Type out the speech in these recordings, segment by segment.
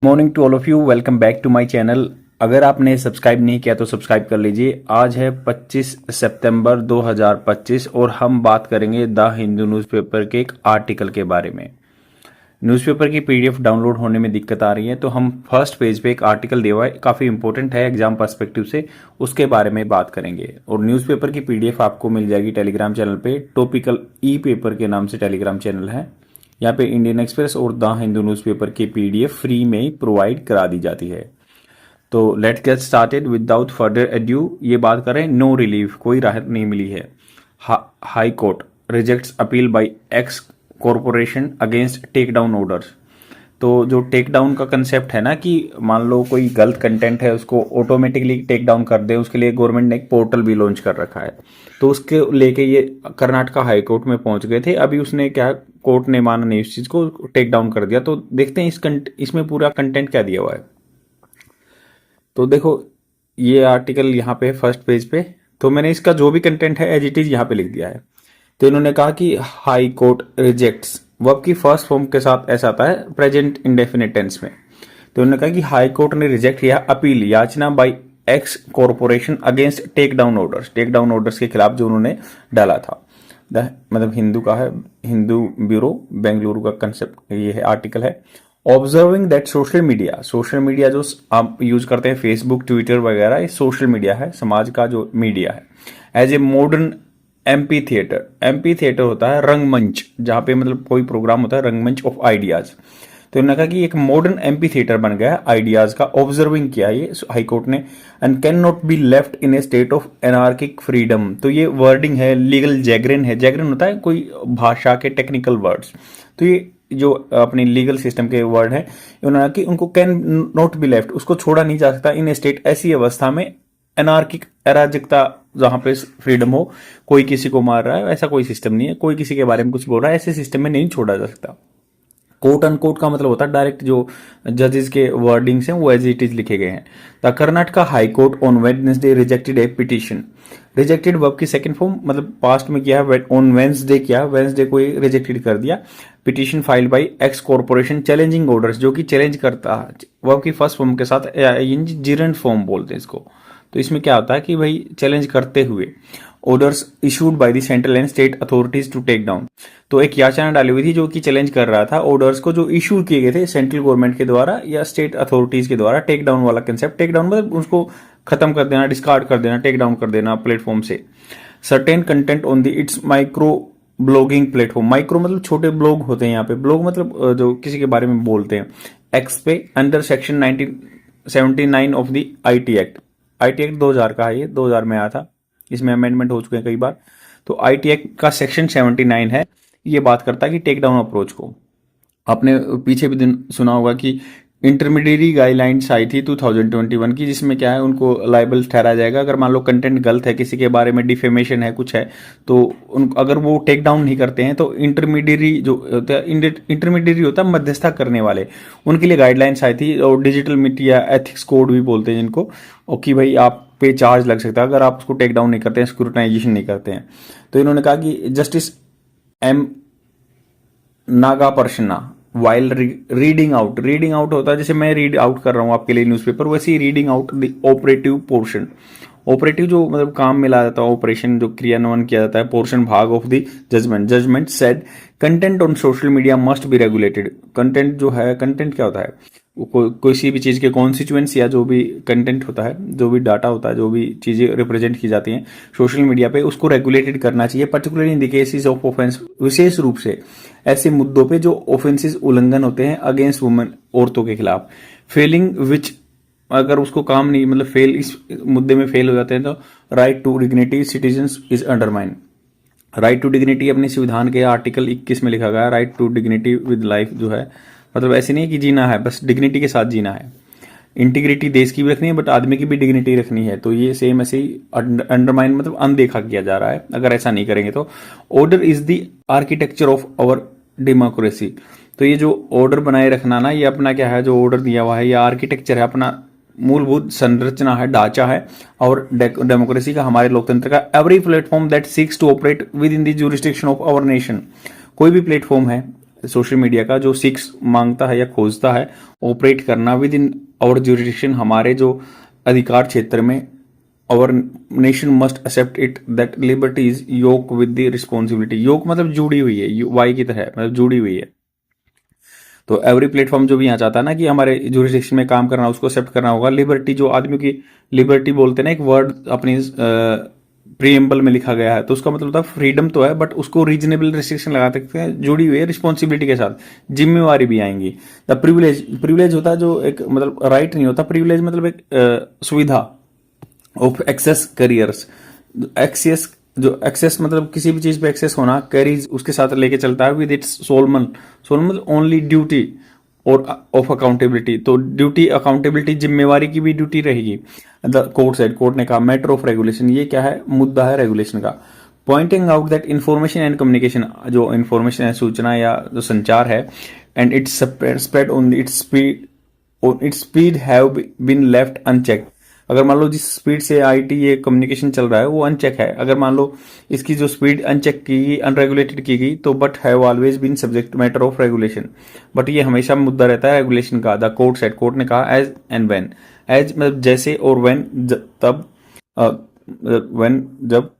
Morning to all of you, welcome back to my channel. अगर आपने subscribe नहीं किया तो सब्सक्राइब कर लीजिए। आज है 25 सितंबर 2025 और हम बात करेंगे द हिंदू न्यूज़पेपर के एक आर्टिकल के बारे में। न्यूज़पेपर की पीडीएफ डाउनलोड होने में दिक्कत आ रही है, तो हम फर्स्ट पेज पे एक आर्टिकल दिया हुआ है, काफ़ी इंपॉर्टेंट है एग्जाम पर्सपेक्टिव से, उसके बारे में बात करेंगे। और न्यूज़पेपर की पीडीएफ आपको मिल जाएगी टेलीग्राम चैनल पे, टॉपिकल ई पेपर के नाम से टेलीग्राम चैनल है। यहाँ पे इंडियन एक्सप्रेस और द हिंदू न्यूज़पेपर की पीडीएफ फ्री में ही प्रोवाइड करा दी जाती है। तो let's get started without further edu. ये बात करें, नो रिलीफ, कोई राहत नहीं मिली है। High court rejects appeal by X corporation against take down orders. तो जो टेक डाउन का कंसेप्ट है ना, कि मान लो कोई गलत कंटेंट है उसको ऑटोमेटिकली टेक डाउन कर दे, उसके लिए गवर्नमेंट ने एक पोर्टल भी लॉन्च कर रखा है। तो उसके लेके ये कर्नाटका हाई कोर्ट में पहुंच गए थे। अभी उसने क्या, कोर्ट ने माना नहीं, इस चीज को टेक डाउन कर दिया। तो देखते हैं इसमें पूरा कंटेंट क्या दिया हुआ है। तो देखो, ये आर्टिकल यहाँ पे फर्स्ट पेज पे, तो मैंने इसका जो भी कंटेंट है एज इट इज यहाँ पे लिख दिया है। तो इन्होंने कहा कि हाई कोर्ट रिजेक्ट्स, वर्ब की फर्स्ट फॉर्म के साथ ऐसा आता है प्रेजेंट इंडेफिनिट टेंस में। तो उन्होंने कहा कि हाई कोर्ट ने रिजेक्ट किया अपील याचना by X corporation against take down orders के खिलाफ जो उन्होंने डाला था। मतलब हिंदू का है, हिंदू ब्यूरो बेंगलुरु का कंसेप्ट ये है, आर्टिकल है। ऑब्जर्विंग दैट सोशल मीडिया जो आप यूज करते हैं, फेसबुक ट्विटर वगैरह, ये सोशल मीडिया है, समाज का जो मीडिया है। As a modern amphitheatre होता है रंगमंच, जहां पे मतलब कोई प्रोग्राम होता है, रंगमंच ऑफ आइडियाज। तो उन्होंने कहा कि एक मॉडर्न एमपी थिएटर बन गया है आइडियाज का, ऑब्जर्विंग किया ये हाईकोर्ट ने। And can not be left in A state of anarchic freedom. तो ये वर्डिंग है, लीगल जैगरिन है। जैगरिन होता है कोई भाषा के टेक्निकल वर्ड्स। तो ये जो अपनी लीगल सिस्टम के वर्ड है, उन्होंने कि उनको कैन नॉट बी लेफ्ट, उसको छोड़ा नहीं जा सकता इन ए स्टेट, ऐसी अवस्था में, एनार्किक अराजकता, जहां पे फ्रीडम हो, कोई किसी को मार रहा है, ऐसा कोई सिस्टम नहीं है, कोई किसी के बारे में कुछ बोल रहा है, ऐसे सिस्टम में नहीं छोड़ा जा सकता। कोट अनकोट का मतलब होता है डायरेक्ट जो जजेस के वर्डिंग्स हैं वो एज इट इज लिखे गए हैं। The Karnataka high court on Wednesday rejected A petition. Rejected verb की सेकंड फॉर्म, मतलब पास्ट में किया है, ऑन वेंसडे किया, वेंसडे को रिजेक्टेड कर दिया। Petition filed by x corporation challenging orders, जो कि चैलेंज करता है। वर्ब की फर्स्ट फॉर्म के साथ जिरेंट फॉर्म बोलते हैं इसको। तो इसमें क्या होता है कि भाई चैलेंज करते हुए orders issued by the central and state authorities to take down. तो एक याचना डाली हुई थी जो कि चैलेंज कर रहा था ऑर्डर्स को जो इशू किए गए थे सेंट्रल गवर्नमेंट के द्वारा या स्टेट अथॉरिटीज के द्वारा। टेक डाउन वाला कंसेप्ट, टेक डाउन मतलब उसको खत्म कर देना, डिस्कार्ड कर देना, टेक डाउन कर देना प्लेटफॉर्म से। Certain content on the it's micro blogging platform. Micro मतलब छोटे ब्लॉग होते हैं यहाँ पे, ब्लॉग मतलब जो किसी के बारे में बोलते हैं। एक्स पे under section 1979 of the IT act. IT act 2000 का है, ये 2000 में आया था, इसमें अमेंडमेंट हो चुके हैं कई बार। तो आईटी एक्ट का सेक्शन 79 है, ये बात करता है कि टेक डाउन अप्रोच को। आपने पीछे भी दिन सुना होगा कि इंटरमीडिएरी गाइडलाइंस आई थी 2021 की, जिसमें क्या है, उनको लाइबल ठहराया जाएगा अगर मान लो कंटेंट गलत है, किसी के बारे में डिफेमेशन है, कुछ है, तो अगर वो टेक डाउन नहीं करते हैं तो इंटरमीडिएरी जो होता है, इंटरमीडिएरी होता है मध्यस्थता करने वाले, उनके लिए गाइडलाइंस आई थी। और डिजिटल मीडिया एथिक्स कोड भी बोलते हैं जिनको, और कि भाई आप पे चार्ज लग सकता है अगर आप उसको टेक डाउन नहीं करते हैं, स्क्रूटनाइजेशन नहीं करते हैं। तो इन्होंने कहा कि justice M Nagaprasanna while reading out होता है, जैसे मैं रीड आउट कर रहा हूं आपके लिए न्यूज़पेपर, वैसे ही reading out the operative portion. Operative जो मतलब काम में लाया जाता है, ऑपरेशन जो क्रियान्वयन किया जाता है, पोर्शन भाग of the judgement said content on social media must be regulated. Content जो है, कंटेंट क्या होता है, किसी भी चीज़ के कॉन्स्टिट्यूएंट्स या जो भी कंटेंट होता है, जो भी डाटा होता है, जो भी चीज़ें रिप्रेजेंट की जाती हैं सोशल मीडिया पे, उसको रेगुलेटेड करना चाहिए। Particularly in the cases of offence, विशेष रूप से ऐसे मुद्दों पे जो ऑफेंसेस उल्लंघन होते हैं अगेंस्ट वुमेन, औरतों के खिलाफ। फेलिंग विच, अगर उसको काम नहीं, मतलब फेल, इस मुद्दे में फेल हो जाते हैं तो right to dignity citizens is undermine. Right to dignity अपने संविधान के आर्टिकल 21 में लिखा गया है, right to dignity with life, जो है मतलब ऐसे नहीं कि जीना है, बस डिग्निटी के साथ जीना है। इंटीग्रिटी देश की भी रखनी है, बट आदमी की भी डिग्निटी रखनी है। तो ये सेम ऐसे ही अंडरमाइन मतलब अनदेखा किया जा रहा है अगर ऐसा नहीं करेंगे तो। Order is the architecture of our democracy. तो ये जो ऑर्डर बनाए रखना ना, ये अपना क्या है, जो ऑर्डर दिया हुआ है, ये आर्किटेक्चर है, अपना मूलभूत संरचना है, ढांचा है, और डेमोक्रेसी का, हमारे लोकतंत्र का। Every platform that seeks to operate within the jurisdiction of our nation. कोई भी प्लेटफॉर्म है सोशल मीडिया का जो सीक्स मांगता है या खोजता है ऑपरेट करना विद इन आवर जुरिडिक्शन, हमारे जो अधिकार क्षेत्र में, our nation must accept it that liberty is yoke with the responsibility। yoke मतलब जुड़ी हुई है, वाई की तरह मतलब जुड़ी हुई है। तो एवरी प्लेटफॉर्म जो भी यहाँ चाहता है ना कि हमारे जुरिडिक्शन में काम करना, उसको एक्सेप्ट करना होगा। लिबर्टी जो आदमी की लिबर्टी बोलते हैं ना, एक वर्ड अपनी प्रीएम्बल में लिखा गया है, तो उसका मतलब होता है फ्रीडम तो है बट उसको रीजनेबल रिस्ट्रिक्शन लगा सकते हैं, जुड़ी हुई है रिस्पॉन्सिबिलिटी के साथ, जिम्मेवारी भी आएंगी। द प्रिविलेज, प्रिविलेज होता है जो एक मतलब राइट नहीं होता, प्रिविलेज मतलब एक सुविधा ऑफ एक्सेस करियर्स। एक्सेस जो एक्सेस मतलब किसी भी चीज पे एक्सेस होना, कैरीज उसके साथ लेके चलता है with its Solomon, Solomon only duty और ऑफ अकाउंटेबिलिटी। तो ड्यूटी अकाउंटेबिलिटी जिम्मेवारी की भी ड्यूटी रहेगी। द कोर्ट सेड, कोर्ट ने कहा मैटर ऑफ रेगुलेशन, ये क्या है, मुद्दा है रेगुलेशन का। Pointing out that information and communication, जो इंफॉर्मेशन है, सूचना या जो संचार है, and its spread on its speed have been left unchecked. अगर मान लो जिस स्पीड से आईटी ये कम्युनिकेशन चल रहा है वो अनचेक है, अगर मान लो इसकी जो स्पीड अनचेक की गई, अनरेगुलेटेड की गई, तो but have always been subject matter of regulation, but ये हमेशा मुद्दा रहता है रेगुलेशन का। द कोर्ट सेड, कोर्ट ने कहा एज एंड व्हेन, एज मतलब जैसे, और व्हेन तब, व्हेन जब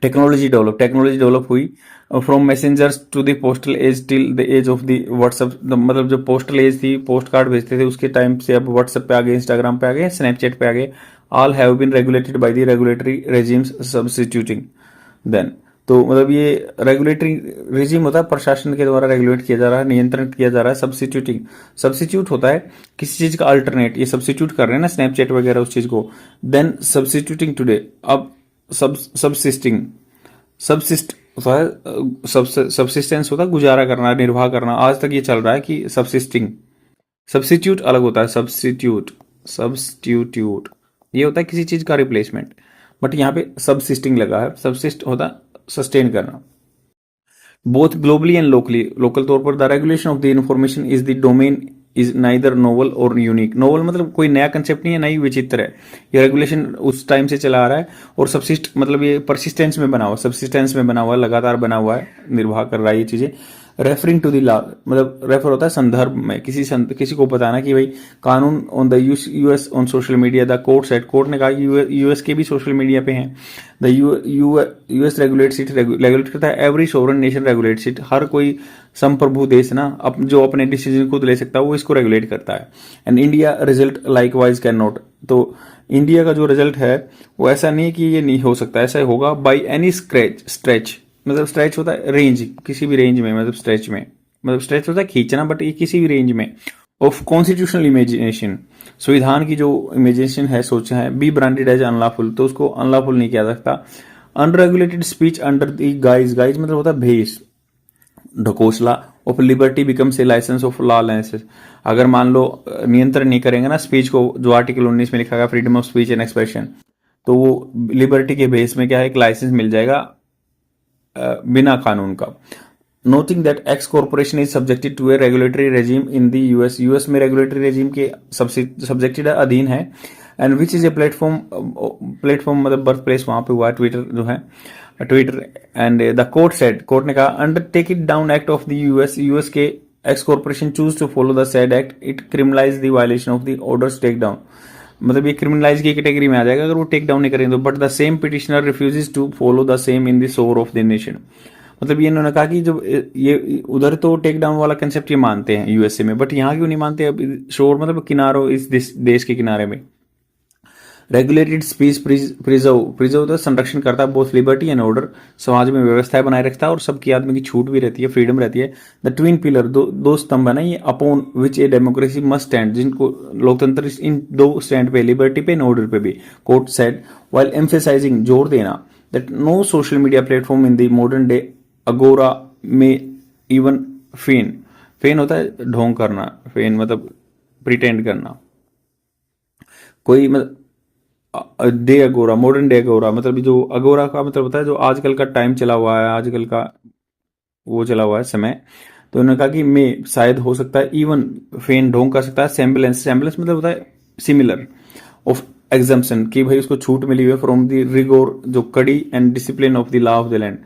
टेक्नोलॉजी डेवलप हुई, from messengers to the postal age till the age of the WhatsApp, मतलब जो पोस्टल एज थी, पोस्ट कार्ड भेजते थे उसके टाइम से अब व्हाट्सएप पे आ गए, इंस्टाग्राम पे आ गए, स्नैपचैट पे आ गए। All have been regulated by the regulatory regimes substituting then. तो मतलब ये रेगुलेटरी रेजिम होता है, प्रशासन के द्वारा रेगुलेट किया जा रहा है, नियंत्रण किया जा रहा है। सब्स्टिट्यूटिंग, सब्स्टिट्यूट होता है किसी चीज का अल्टरनेट, ये सब्स्टिट्यूट कर रहे हैं ना स्नैपचैट वगैरह उस चीज को। देन सब्स्टिट्यूटिंग टुडे, अब सबसिस्टिंग, सबसिस्ट होता है, सबसिस्टेंस होता है गुजारा करना, निर्वाह करना। आज तक ये चल रहा है कि सबसिस्टिंग, सब्स्टिट्यूट अलग होता है, सब्स्टिट्यूट ये होता है किसी चीज का रिप्लेसमेंट, बट यहाँ पे सबसिस्टिंग लगा है। सबसिस्ट होता है सस्टेन करना। Both globally and locally, local तौर पर the regulation of the information is the domain is neither novel और यूनिक। नोवल मतलब कोई नया कंसेप्ट नहीं है, नई विचित्र है, ये रेगुलेशन उस टाइम से चला आ रहा है। और सबसिस्ट मतलब ये परसिस्टेंस में बना हुआ, सबसिस्टेंस में बना हुआ है, लगातार बना हुआ है, निर्वाह कर रहा है ये चीजें। रेफरिंग टू द लॉ मतलब रेफर होता है संदर्भ में, किसी को बताना कि भाई कानून on the US on social media. The court said, court ने कहा कि यूएस के भी सोशल मीडिया पे हैं। The US regulates it, regulate करता है। Every sovereign nation regulates it, हर कोई संप्रभु देश ना जो अपने डिसीजन खुद ले सकता है वो इसको रेगुलेट करता है। And India result like wise can not, तो इंडिया का जो रिजल्ट है वो ऐसा नहीं है कि ये नहीं हो सकता, ऐसा होगा बाई एनी स्ट्रेच, मतलब स्ट्रेच होता है रेंज, किसी भी रेंज में, मतलब स्ट्रेच में, मतलब स्ट्रेच होता है खींचना, बट ये किसी भी रेंज में। ऑफ कॉन्स्टिट्यूशनल इमेजिनेशन, संविधान की जो इमेजिनेशन है, सोच है, बी ब्रांडेड एज अनलॉफुल, तो उसको अनलॉफुल नहीं किया सकता। Unregulated speech under the guise, guise मतलब होता है भेष, ढकोसला of liberty becomes a licence of law licence. अगर मान लो नियंत्रण नहीं करेंगे ना स्पीच को, जो आर्टिकल 19 में लिखा गया freedom of speech and expression, तो वो लिबर्टी के बेस में क्या है, एक लाइसेंस मिल जाएगा बिना कानून का। Noting that X corporation is subjected to a regulatory regime in the US, US में रेगुलेटरी रेजिम के सब्जेक्टेड अधीन है। And which is a platform मतलब बर्थ प्लेस वहां पे हुआ है, ट्विटर जो है, Twitter. And the court said, court ने कहा undertake it down act of the US, US के X corporation choose to follow the said act, it criminalise the violation of the orders take down, मतलब ये criminalize की category में आ जाएगा अगर वो टेक डाउन नहीं करेंगे तो। But the same petitioner refuses to follow the same in the shore of the nation, मतलब ये इन्होंने कहा कि जब ये उधर तो टेक डाउन वाला कंसेप्ट ये मानते हैं यूएसए में, बट यहाँ क्यों नहीं मानते, अब शोर मतलब किनारों, इस देश के किनारे में। रेगुलेटेड स्पीच प्रिजर्व तो संरक्षण करता है बोथ लिबर्टी एंड ऑर्डर, समाज में व्यवस्थाएं बनाए रखता है और सबकी आदमी की छूट भी रहती है, फ्रीडम रहती है। द ट्विन पिलर, दो स्तंभ है ना ये, upon which a democracy must stand, जिनको लोकतंत्र इन दो स्टैंड पे, लिबर्टी पे एंड ऑर्डर पे भी। कोर्ट सेड व्हाइल एम्फेसाइजिंग, जोर देना, that no social media platform in the modern day agora में इवन फेन होता है ढोंग करना, फेन मतलब प्रिटेंड करना, कोई मतलब डे अगोरा, मॉडर्न डे अगोरा मतलब जो अगोरा का मतलब होता है जो आजकल का टाइम चला हुआ है, आजकल का वो चला हुआ है समय। तो उन्होंने कहा कि मैं शायद हो सकता है इवन फेन ढोंग कर सकता है। सेम्बलेंस मतलब होता है सिमिलर ऑफ एग्जाम्पशन, कि भाई उसको छूट मिली हुई है फ्रॉम द रिगोर, जो कड़ी and discipline of the law of the land,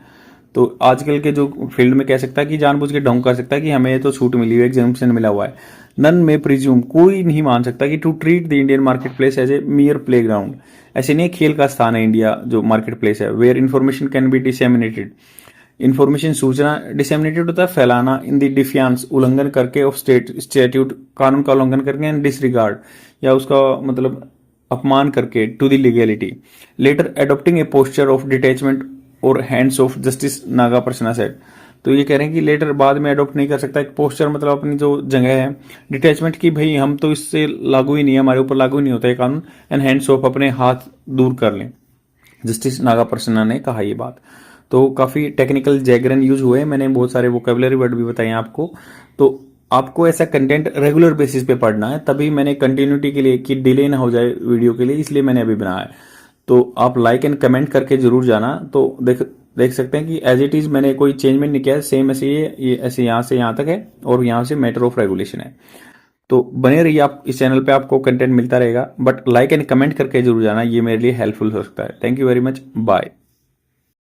तो आजकल के जो फील्ड में कह सकता है कि जानबूझ के ढोंग कर सकता है कि हमें तो छूट मिली है, एग्जामिशन मिला हुआ है। नन में प्रिज्यूम, कोई नहीं मान सकता कि to treat the Indian market place as a mere play ground. ऐसे नहीं खेल का स्थान है इंडिया जो मार्केट प्लेस है, where information can be disseminated. Information सूचना डिसेमिनेटेड होता है फैलाना, इन द डिफियांस उल्लंघन करके ऑफ स्टेट स्टैट्यूट, कानून का उल्लंघन करके, एंड डिसरिगार्ड या उसका मतलब अपमान करके, to the legality. Later adopting a posture of detachment और hands off justice Naga Prasanna said. तो ये कह रहे हैं कि लेटर बाद में अडॉप्ट नहीं कर सकता, एक पोस्चर मतलब अपनी जो जगह है डिटैचमेंट की, भाई हम तो इससे लागू ही नहीं है, हमारे ऊपर लागू नहीं होता है कानून, एंड हैंड्स ऑफ अपने हाथ दूर कर लें। जस्टिस नागा प्रसन्ना ने कहा ये बात। तो काफ़ी टेक्निकल जैगरन यूज हुए, मैंने बहुत सारे वोकेबलरी वर्ड भी बताए आपको। तो आपको ऐसा कंटेंट रेगुलर बेसिस पे पढ़ना है, तभी मैंने कंटिन्यूटी के लिए कि डिले ना हो जाए वीडियो के लिए, इसलिए मैंने अभी बनाया है। तो आप लाइक एंड कमेंट करके जरूर जाना। तो देख सकते हैं कि एज इट इज मैंने कोई चेंजमेंट नहीं किया है, सेम ऐसे ये ऐसे यहाँ से यहाँ तक है और यहाँ से मैटर ऑफ रेगुलेशन है। तो बने रहिए आप इस चैनल पे, आपको कंटेंट मिलता रहेगा, बट लाइक एंड कमेंट करके जरूर जाना, ये मेरे लिए हेल्पफुल हो सकता है। Thank you very much, bye.